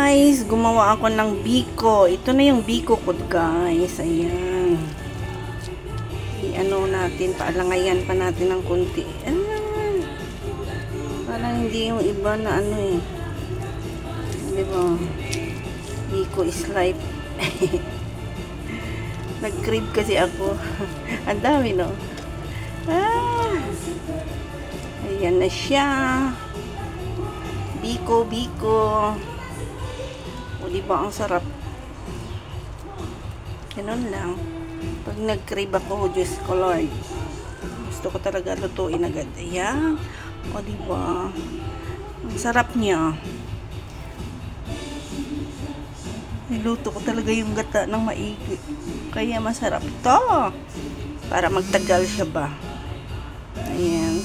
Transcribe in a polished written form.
guys, gumawa ako ng biko. Ito na yung biko ko guys. Ayan. I-ano natin, paalangayan pa natin ng konti. Ayan. Parang hindi yung iba na ano eh. Diba? Biko is life. Nag-crave kasi ako. Ang dami no. Ayan na siya. Biko, biko. O diba ang sarap. Ganun lang. Pag nag-crave ako, Diyos ko Lord. Gusto ko talaga lutuin agad. Ayan. O diba. Ang sarap niya. Niluto ko talaga yung gata ng maigi. Kaya masarap to. Para magtagal siya ba. Ayan.